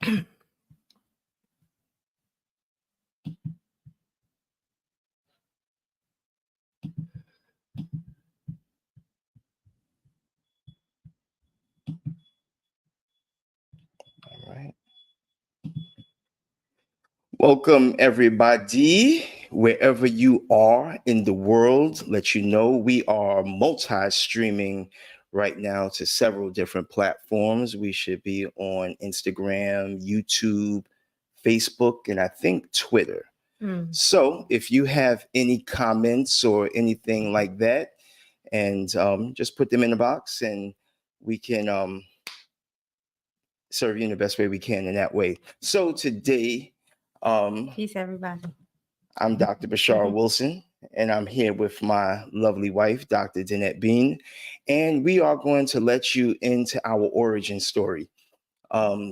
All right. Welcome, everybody, wherever you are in the world. Let you know we are multi-streaming right now to several different platforms. We should be on Instagram, YouTube, Facebook, and I think Twitter. So if you have any comments or anything like that, and just put them in the box, and we can serve you in the best way we can in that way. So today, peace, everybody. I'm Dr. Bishara Wilson, and I'm here with my lovely wife, Dr. Danett Bean, and we are going to let you into our origin story.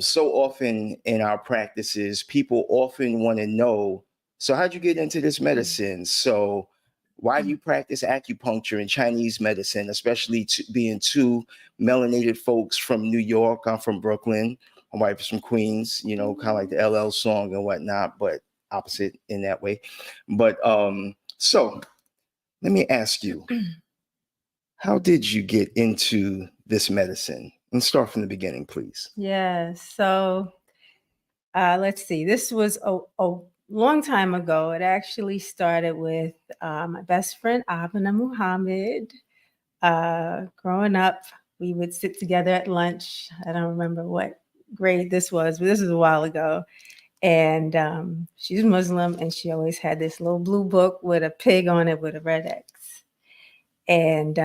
So often in our practices, people often want to know, so how'd you get into this medicine? So why do you practice acupuncture and Chinese medicine, especially being two melanated folks from New York? I'm from Brooklyn. My wife is from Queens, you know, kind of like the LL song and whatnot, but opposite in that way. But so let me ask you, how did you get into this medicine? And start from the beginning, please. Yeah, so let's see. This was a long time ago. It actually started with my best friend, Abena Muhammad. Growing up, we would sit together at lunch. I don't remember what grade this was, but this was a while ago. And she's Muslim, and she always had this little blue book with a pig on it with a red X. And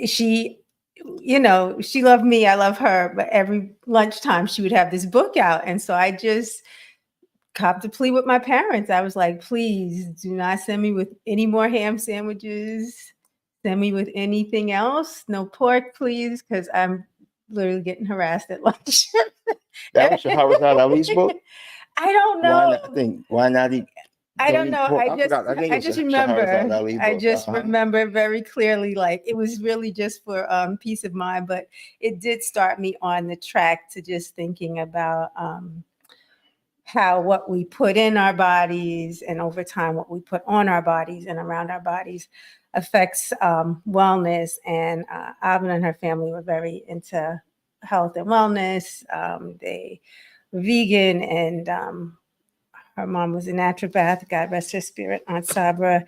she loved me, I love her, but every lunchtime she would have this book out. And so I just copped a plea with my parents. I was like, please do not send me with any more ham sandwiches. Send me with anything else. No pork, please, because I'm literally getting harassed at lunch. That was Shahrazad Ali's book? I don't know. Why not eat? I don't know. I just remember very clearly, like it was really just for peace of mind, but it did start me on the track to just thinking about how what we put in our bodies and over time what we put on our bodies and around our bodies affects wellness. And Abena and her family were very into health and wellness. They were vegan, and her mom was a naturopath. God rest her spirit, Aunt Sabra.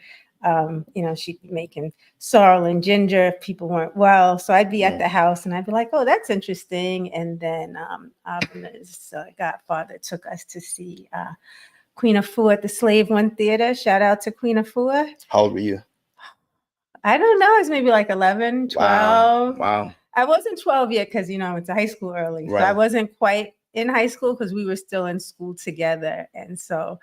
She'd be making sorrel and ginger if people weren't well. So I'd be at the house and I'd be like, oh, that's interesting. And then Abena's godfather took us to see Queen Afua at the Slave One Theater. Shout out to Queen Afua. How old were you? I don't know. It's maybe like 11, 12. Wow. I wasn't 12 yet because, I went to high school early. Right. So I wasn't quite in high school because we were still in school together. And so,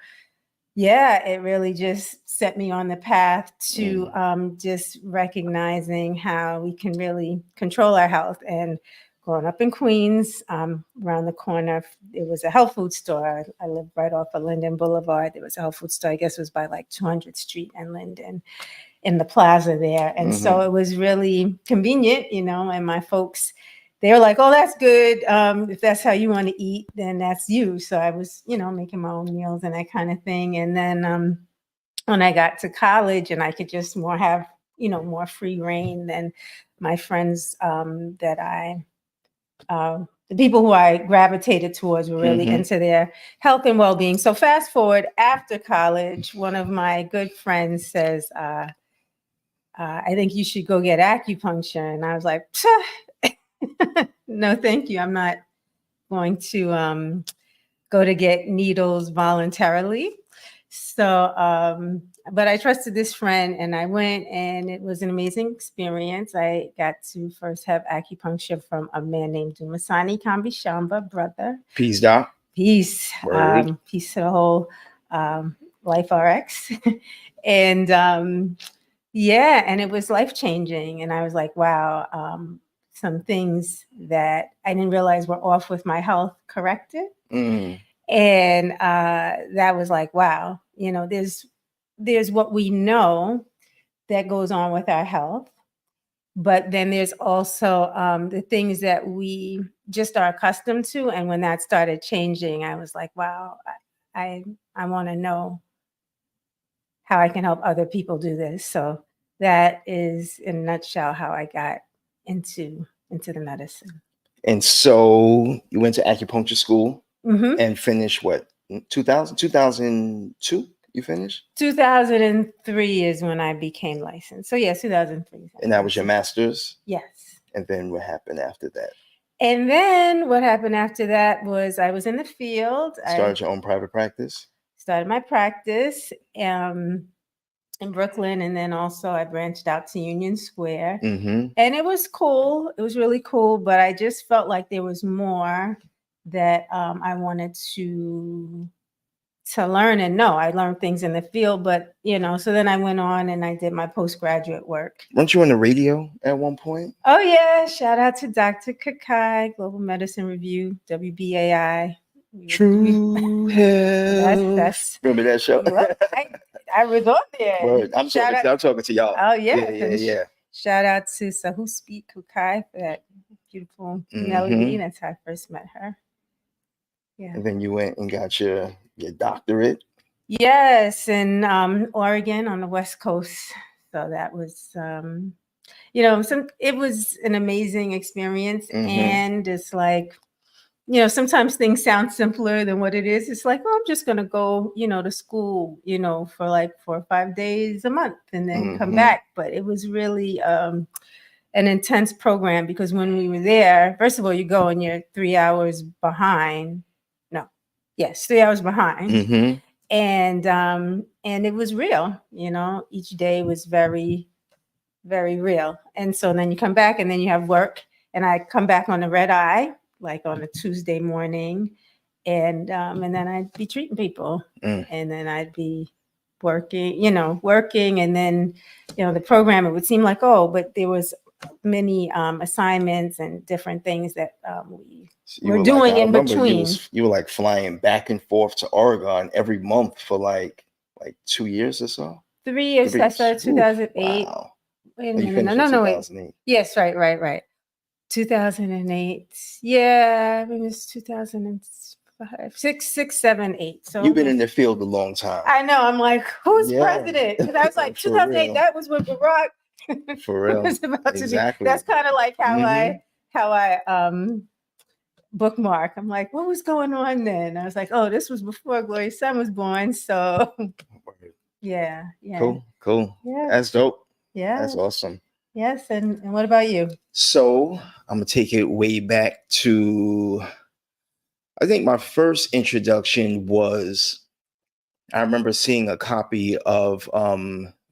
yeah, it really just set me on the path to just recognizing how we can really control our health. And growing up in Queens, around the corner, it was a health food store. I lived right off of Linden Boulevard. There was a health food store, I guess it was by like 200th Street and Linden, in the plaza there. And so it was really convenient, and my folks, they were like, oh, that's good. If that's how you want to eat, then that's you. So I was, making my own meals and that kind of thing. And then when I got to college and I could just have, more free reign, then my friends the people who I gravitated towards were really into their health and well-being. So fast forward, after college, one of my good friends says, I think you should go get acupuncture. And I was like, no, thank you. I'm not going to go to get needles voluntarily. So, but I trusted this friend and I went, and it was an amazing experience. I got to first have acupuncture from a man named Dumasani Kambishamba, brother. Peace, Doc. Peace. Peace to the whole Life RX. And yeah, and it was life-changing. And I was like, wow, some things that I didn't realize were off with my health corrected. And that was like, wow, there's what we know that goes on with our health, But then there's also the things that we just are accustomed to. And when that started changing, I was like, wow, I want to know how I can help other people do this. So that is, in a nutshell, how I got into the medicine. And so you went to acupuncture school Mm-hmm. and finished what, 2000, 2002? You finished? 2003 is when I became licensed. So yes, 2003. And that was your master's? Yes. And then what happened after that? And then what happened after that was I was in the field. Started your own private practice? Started my practice in Brooklyn, and then also I branched out to Union Square. Mm-hmm. And it was cool. It was really cool, but I just felt like there was more that I wanted to learn and know. I learned things in the field, but so then I went on and I did my postgraduate work. Weren't you on the radio at one point? Oh yeah, shout out to Dr. Kakai, Global Medicine Review, WBAI. True Health. That's remember that show? I was on there. Word. I'm talking to y'all. Oh yeah. Yeah. Shout out to Sahuspit Kukai for that beautiful melody. That's how I first met her. Yeah. And then you went and got your doctorate. Yes, in Oregon on the West Coast. So that was, it was an amazing experience. And it's like, sometimes things sound simpler than what it is. It's like, I'm just going to go, to school, for like 4 or 5 days a month and then come back. But it was really an intense program because when we were there, first of all, you go and you're 3 hours behind. 3 hours behind. And it was real, each day was very, very real. And so then you come back and then you have work, and I come back on the red eye, like on a Tuesday morning. And then I'd be treating people and then I'd be working. And then, the program, it would seem like, but there was many assignments and different things that we were doing in between. You were like flying back and forth to Oregon every month for like 2 years or so. 3 years. I started 2008. Wow. Wait a minute. No, wait. Yes, right. 2008. Yeah, it was 2005, 6, 7, 8. So you've been in the field a long time. I know. I'm like, who's president? Because I was like, 2008. Real. That was when Barack. For real. Exactly. That's kind of like how I bookmark. I'm like, what was going on then? I was like, this was before Gloria's son was born. So yeah. Cool. Yeah. That's dope. Yeah. That's awesome. Yes. And what about you? So I'm gonna take it way back to, I think my first introduction was, I remember seeing a copy of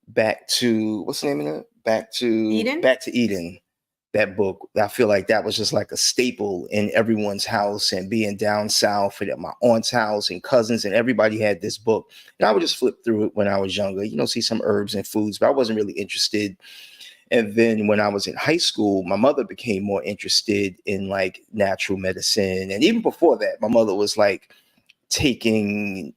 Back to, what's the name of it? Back to Eden. That book. I feel like that was just like a staple in everyone's house, and being down south and at my aunt's house and cousins, and everybody had this book. And I would just flip through it when I was younger, see some herbs and foods, but I wasn't really interested. And then when I was in high school, my mother became more interested in like natural medicine. And even before that, my mother was like taking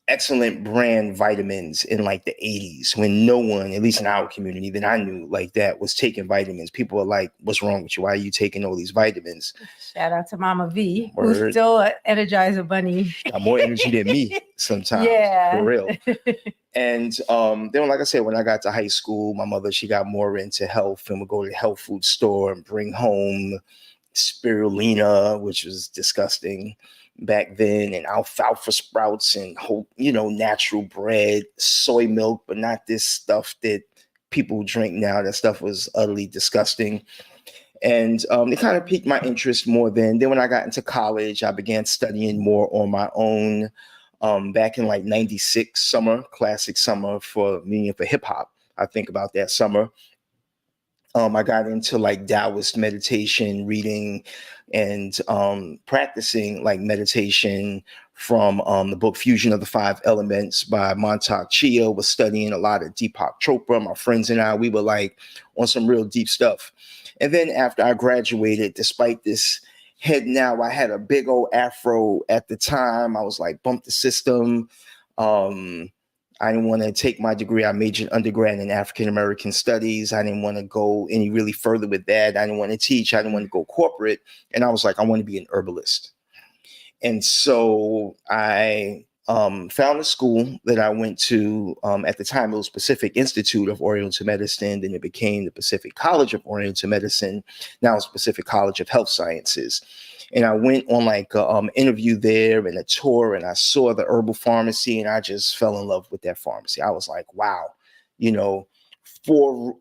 excellent brand vitamins in like the 80s, when no one, at least in our community that I knew like that, was taking vitamins. People were like, what's wrong with you? Why are you taking all these vitamins? Shout out to Mama V, who's still an Energizer bunny. Got more energy than me sometimes. Yeah. For real. And then, like I said, when I got to high school, my mother, she got more into health and would go to the health food store and bring home spirulina, which was disgusting back then, and alfalfa sprouts and whole, natural bread, soy milk, but not this stuff that people drink now. That stuff was utterly disgusting. And it kind of piqued my interest more then. Then when I got into college, I began studying more on my own. Back in like 96 summer, classic summer for hip hop. I think about that summer. I got into like Taoist meditation, reading and practicing like meditation from the book Fusion of the Five Elements by Montauk Chia. Was studying a lot of Deepak Chopra. My friends and I, we were like on some real deep stuff. And then after I graduated, despite this head now, I had a big old afro at the time. I was like, bump the system. I didn't want to take my degree. I majored undergrad in African American studies. I didn't want to go any really further with that. I didn't want to teach. I didn't want to go corporate. And I was like, I want to be an herbalist. And so I found a school that I went to. At the time, it was Pacific Institute of Oriental Medicine. Then it became the Pacific College of Oriental Medicine. Now it's Pacific College of Health Sciences. And I went on like an interview there and a tour, and I saw the herbal pharmacy, and I just fell in love with that pharmacy. I was like, wow, you know, four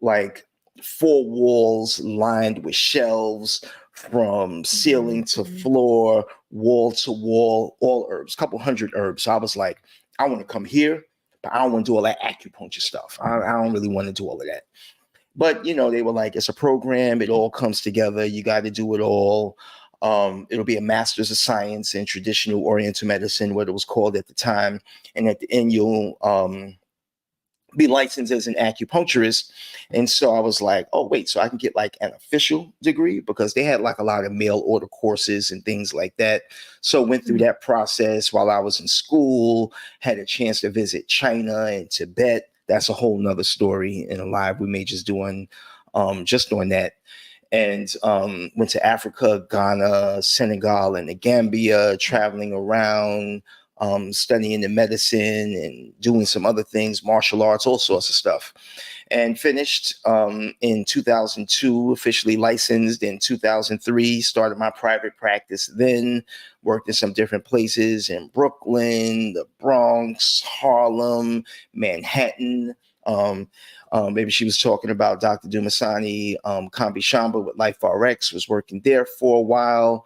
walls lined with shelves from ceiling to floor, wall to wall, all herbs, a couple hundred herbs. So I was like, I want to come here, but I don't want to do all that acupuncture stuff. I don't really want to do all of that. But, you know, they were like, it's a program. It all comes together. You got to do it all. It'll be a master's of science in traditional Oriental medicine, what it was called at the time. And at the end, you'll be licensed as an acupuncturist. And so I was like, oh, wait, so I can get like an official degree, because they had like a lot of mail order courses and things like that. So went through that process while I was in school, had a chance to visit China and Tibet. That's a whole nother story in a live we may just doing that. And went to Africa, Ghana, Senegal, and the Gambia, traveling around, studying the medicine and doing some other things, martial arts, all sorts of stuff. And finished in 2002, officially licensed in 2003, started my private practice then, worked in some different places in Brooklyn, the Bronx, Harlem, Manhattan. Maybe she was talking about Dr. Dumasani Kambi Shamba with Life RX, was working there for a while.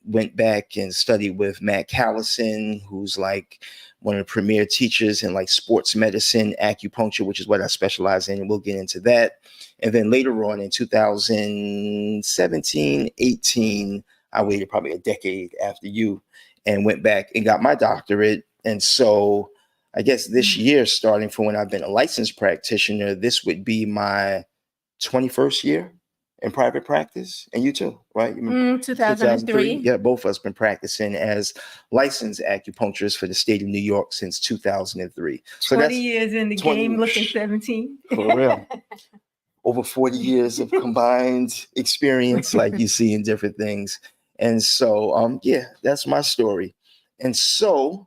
Went back and studied with Matt Callison, who's like one of the premier teachers in like sports medicine, acupuncture, which is what I specialize in. And we'll get into that. And then later on in 2017, 18, I waited probably a decade after you and went back and got my doctorate. And so I guess this year, starting from when I've been a licensed practitioner, this would be my 21st year in private practice. And you too, right? 2003. Yeah, both of us been practicing as licensed acupuncturists for the state of New York since 2003. So 20 years in the 20 game, looking 17. For real. Over 40 years of combined experience, like you see in different things. And so, yeah, that's my story. And so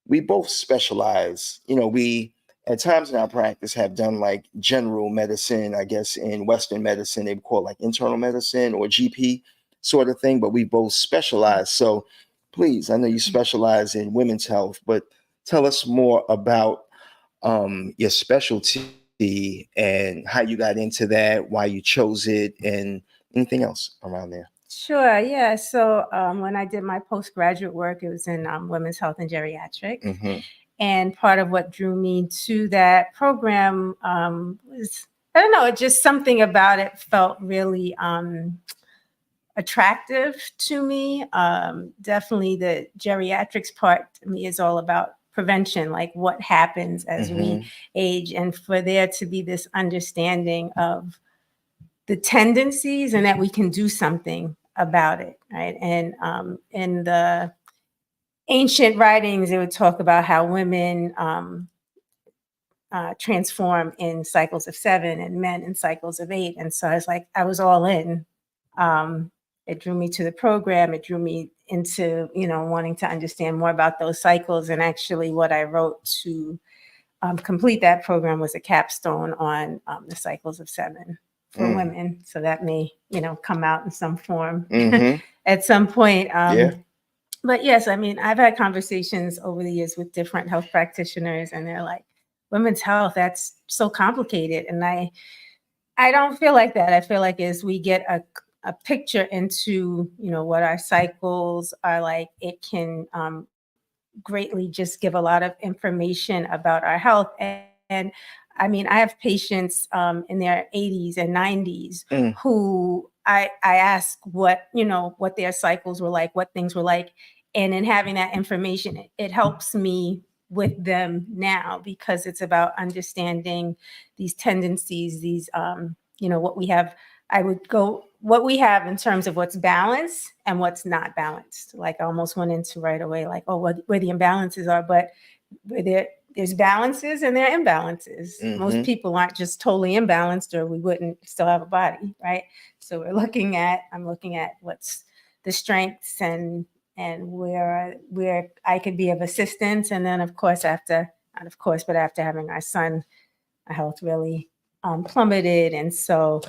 we both specialize, you know, we at times in our practice have done like general medicine. I guess in Western medicine, they would call it like internal medicine or GP sort of thing, but we both specialize. So please, I know you specialize in women's health, but tell us more about your specialty and how you got into that, why you chose it, and anything else around there. Sure. Yeah. So when I did my postgraduate work, it was in women's health and geriatrics. Mm-hmm. And part of what drew me to that program was, I don't know, just something about it felt really attractive to me. Definitely the geriatrics part to me is all about prevention, like what happens as we age, and for there to be this understanding of the tendencies and that we can do something about it, right? And in the ancient writings, they would talk about how women transform in cycles of 7 and men in cycles of 8. And so I was like, I was all in. It drew me to the program. It drew me into, you know, wanting to understand more about those cycles. And actually what I wrote to complete that program was a capstone on the cycles of 7 for women. So that may, you know, come out in some form at some point. But yes, I mean, I've had conversations over the years with different health practitioners, and they're like, women's health, that's so complicated. And I don't feel like that. I feel like as we get a picture into, you know, what our cycles are like, it can greatly just give a lot of information about our health. And I mean, I have patients in their 80s and 90s who I ask what, you know, what their cycles were like, what things were like. And in having that information, it helps me with them now, because it's about understanding these tendencies, these, you know, what we have. I would go what we have in terms of what's balanced and what's not balanced. Like I almost went into right away, like, oh, where the imbalances are, but where there's balances and there are imbalances. Most people aren't just totally imbalanced, or we wouldn't still have a body, right? So I'm looking at what's the strengths and where I could be of assistance. And then after having our son, our health really plummeted. And so,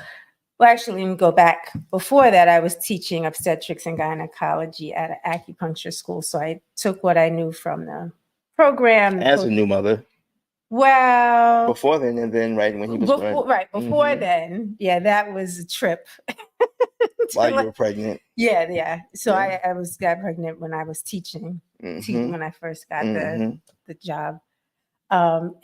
well, actually, let me go back. Before that, I was teaching obstetrics and gynecology at an acupuncture school. So I took what I knew from the program. As a new mother. Well, before then, and then right when he was before then, yeah, that was a trip. While you were pregnant. Yeah. So I got pregnant when I was teaching when I first got the job. So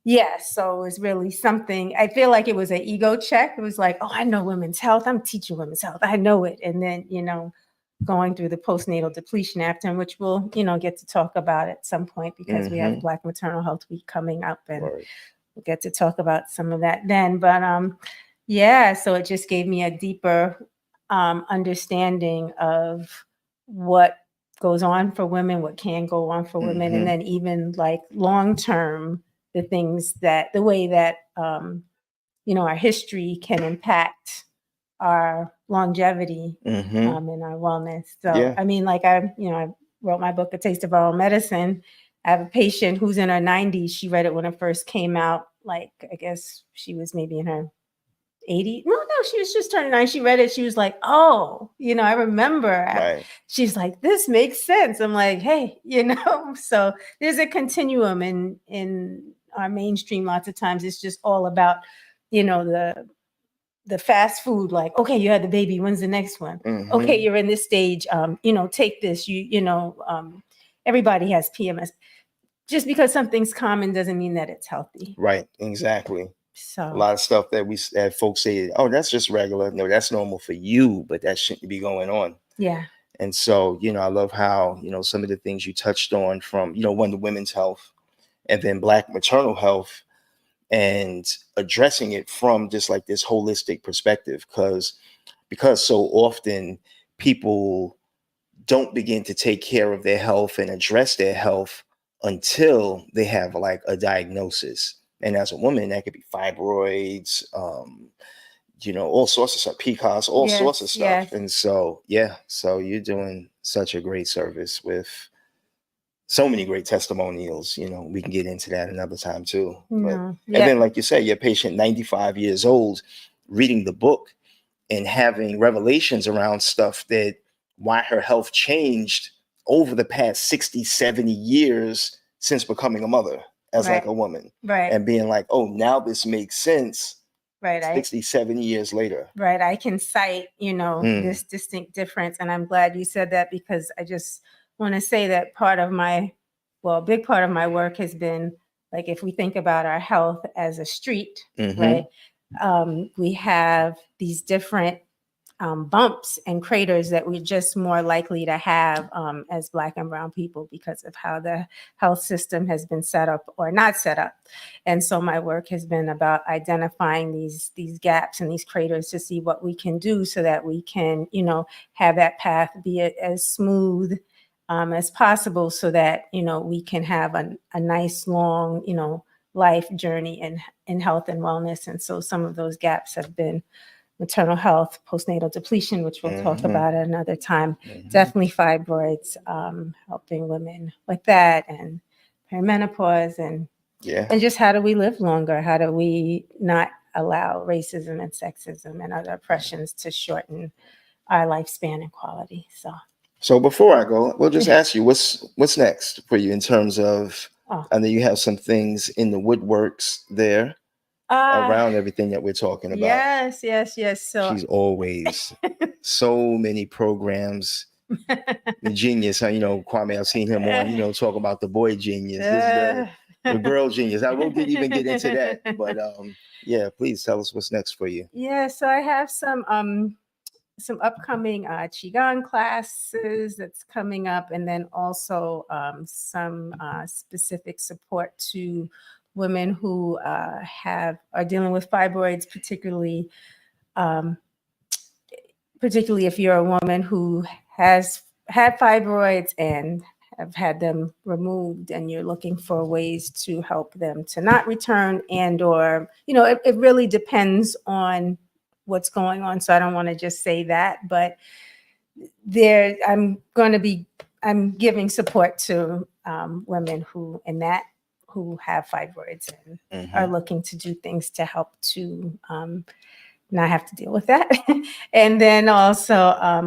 it was really something. I feel like it was an ego check. It was like, oh, I know women's health. I'm teaching women's health. I know it. And then, going through the postnatal depletion after, which we'll, get to talk about at some point, because we have Black Maternal Health Week coming up, and we'll get to talk about some of that then. But so it just gave me a deeper understanding of what goes on for women, what can go on for women, and then even like long term, the way that our history can impact our longevity and our wellness. So I mean, like I wrote my book, A Taste of Our Own Medicine. I have a patient who's in her 90s. She read it when it first came out. Like, I guess she was maybe in her 80s. No, she was just turning 9. She read it. She was like, oh, I remember. She's like, this makes sense. I'm like, hey, so there's a continuum in our mainstream. Lots of times it's just all about, the fast food, like, okay, you had the baby, when's the next one? Okay, you're in this stage, take this, everybody has PMS. Just because something's common doesn't mean that it's healthy. Right, exactly. So a lot of stuff that folks say, oh, that's just regular. No, that's normal for you, but that shouldn't be going on. Yeah. And so, I love how, some of the things you touched on from, one, the women's health, and then Black maternal health, and addressing it from just like this holistic perspective, because so often people don't begin to take care of their health and address their health until they have like a diagnosis. And as a woman, that could be fibroids, all sorts of stuff, PCOS, all sorts of stuff. Yes. And so, so you're doing such a great service with so many great testimonials. We can get into that another time too. And then, like you said, your patient, 95 years old, reading the book and having revelations around stuff that why her health changed over the past 60, 70 years since becoming a mother as like a woman. Right. And being like, oh, now this makes sense. Right. 60, 70 years later. Right. I can cite, this distinct difference. And I'm glad you said that, because I just want to say that a big part of my work has been, like, if we think about our health as a street, right? We have these different bumps and craters that we're just more likely to have as Black and brown people, because of how the health system has been set up or not set up. And so my work has been about identifying these gaps and these craters to see what we can do so that we can, have that path be as smooth as possible, so that, we can have a nice long, life journey in health and wellness. And so some of those gaps have been maternal health, postnatal depletion, which we'll talk about at another time. Definitely fibroids, helping women with that, and perimenopause, and just how do we live longer? How do we not allow racism and sexism and other oppressions to shorten our lifespan and quality? So before I go, we'll just ask you, what's next for you in terms of, I know you have some things in the woodworks there. Around everything that we're talking about. Yes. So she's always so many programs. The genius, Kwame, I've seen him on, talk about the boy genius. This is the girl genius. I won't even get into that. But please tell us what's next for you. Yeah, so I have some upcoming Qigong classes that's coming up, and then also some specific support to women who are dealing with fibroids, particularly if you're a woman who has had fibroids and have had them removed, and you're looking for ways to help them to not return, and or, it really depends on what's going on. So I don't want to just say that, but I'm giving support to women who have fibroids and are looking to do things to help to not have to deal with that. And then also, I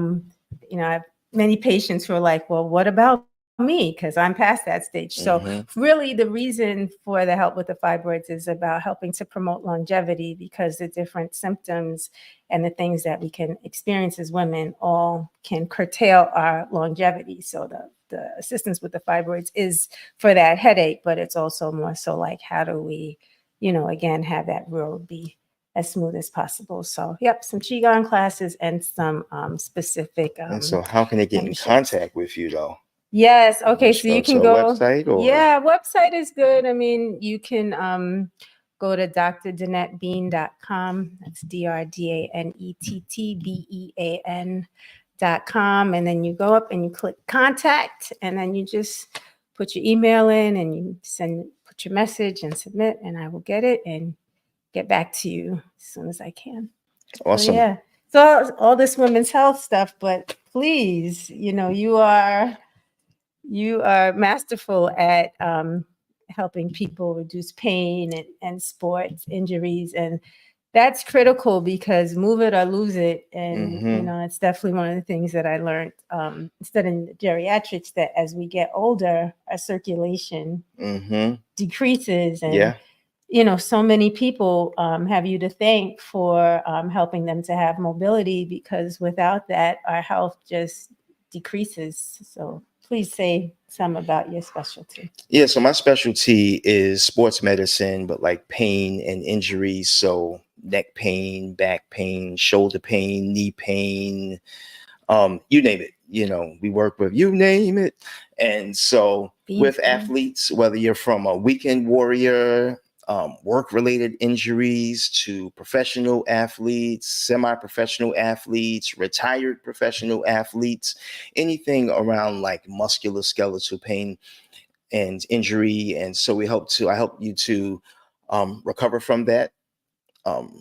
have many patients who are like, well, what about me? Because I'm past that stage. So really the reason for the help with the fibroids is about helping to promote longevity, because the different symptoms and the things that we can experience as women all can curtail our longevity. So the assistance with the fibroids is for that headache, but it's also more so like, how do we, again, have that road be as smooth as possible. So, some Qigong classes and some specific. And so how can they get in contact with you though? Yes. Okay. So you can go. Website or? Yeah, website is good. I mean, you can go to drdanettbean.com. That's DRDANETTBEAN.com. And then you go up and you click contact, and then you just put your email in and you put your message and submit, and I will get it and get back to you as soon as I can. Awesome. So, so all this women's health stuff, but please, you are masterful at helping people reduce pain and sports injuries, and that's critical, because move it or lose it. And it's definitely one of the things that I learned studying geriatrics, that as we get older, our circulation decreases, and so many people have you to thank for helping them to have mobility, because without that, our health just decreases. So please say some about your specialty. Yeah, so my specialty is sports medicine, but like pain and injuries. So neck pain, back pain, shoulder pain, knee pain, you name it. We work with you name it. And so with athletes, whether you're from a weekend warrior, work-related injuries, to professional athletes, semi-professional athletes, retired professional athletes, anything around like musculoskeletal pain and injury. And so I help you to recover from that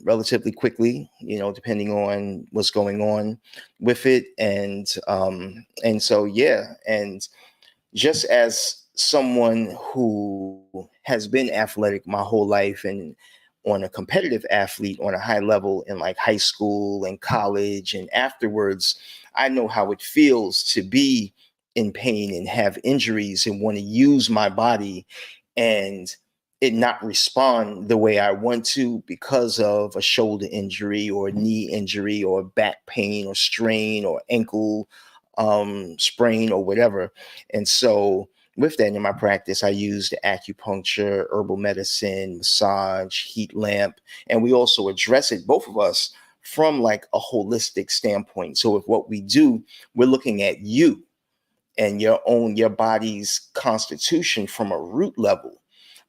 relatively quickly, depending on what's going on with it. And so, and just as someone who has been athletic my whole life, and on a competitive athlete on a high level in like high school and college and afterwards, I know how it feels to be in pain and have injuries and want to use my body and it not respond the way I want to because of a shoulder injury or a knee injury or back pain or strain or ankle sprain or whatever. And so with that in my practice, I used acupuncture, herbal medicine, massage, heat lamp, and we also address it, both of us, from like a holistic standpoint. So with what we do, we're looking at you and your body's constitution from a root level.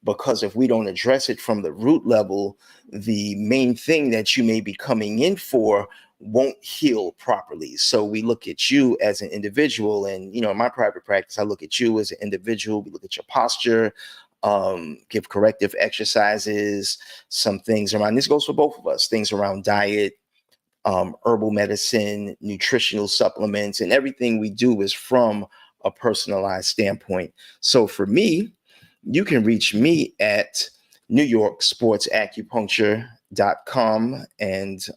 Because if we don't address it from the root level, the main thing that you may be coming in for won't heal properly. So we look at you as an individual, and in my private practice, I look at you as an individual. We look at your posture, give corrective exercises, some things around, this goes for both of us, things around diet, herbal medicine, nutritional supplements, and everything we do is from a personalized standpoint. So for me, you can reach me at NewYorkSportsAcupuncture.com, and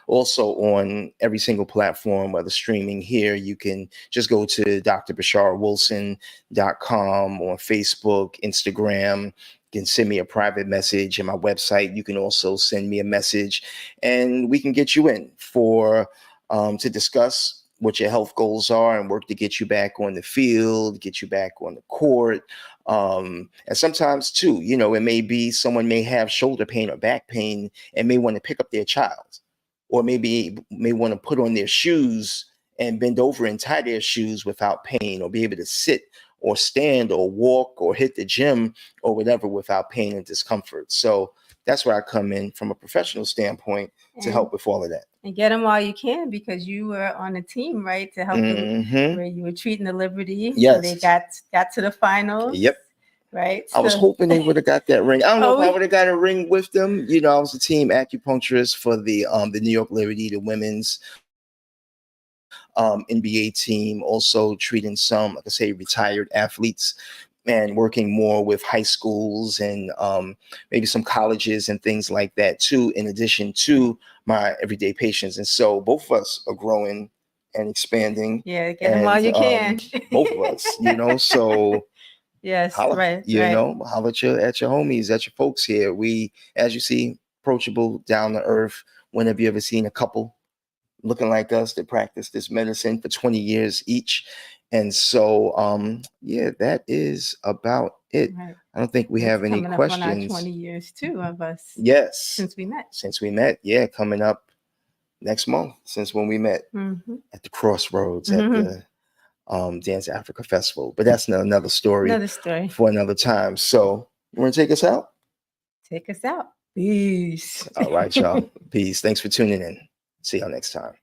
also on every single platform, whether streaming here, you can just go to DrBisharawilson.com, on Facebook, Instagram. You can send me a private message, and my website, you can also send me a message, and we can get you in for to discuss what your health goals are and work to get you back on the field, get you back on the court. And sometimes too, it may be someone may have shoulder pain or back pain and may want to pick up their child, or maybe may want to put on their shoes and bend over and tie their shoes without pain, or be able to sit or stand or walk or hit the gym or whatever without pain and discomfort. So that's where I come in from a professional standpoint to help with all of that. And get them while you can, because you were on a team, right, to help them, where you were treating the Liberty. Yes. So they got to the finals. Yep. Right. I was hoping they would have got that ring. I don't know if I would have got a ring with them. You know, I was a team acupuncturist for the New York Liberty, the women's NBA team, also treating some, like I say, retired athletes, and working more with high schools and maybe some colleges and things like that too, in addition to my everyday patients. And so both of us are growing and expanding. Yeah, get them while you can. Both of us, you know, so yes, holla, right. You know, holla at your homies, at your folks here. We, as you see, approachable, down to earth. When have you ever seen a couple looking like us that practice this medicine for 20 years each? And so, yeah, that is about it. Right. I don't think we have any questions. Up on our 20 years too of us. Yes. Since we met. Yeah, coming up next month since when we met at the Crossroads at the Dance Africa Festival. But that's another story. For another time. So you want to take us out? Take us out. Peace. All right, y'all. Peace. Thanks for tuning in. See y'all next time.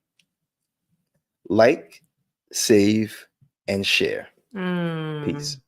Like, save, and share. Peace.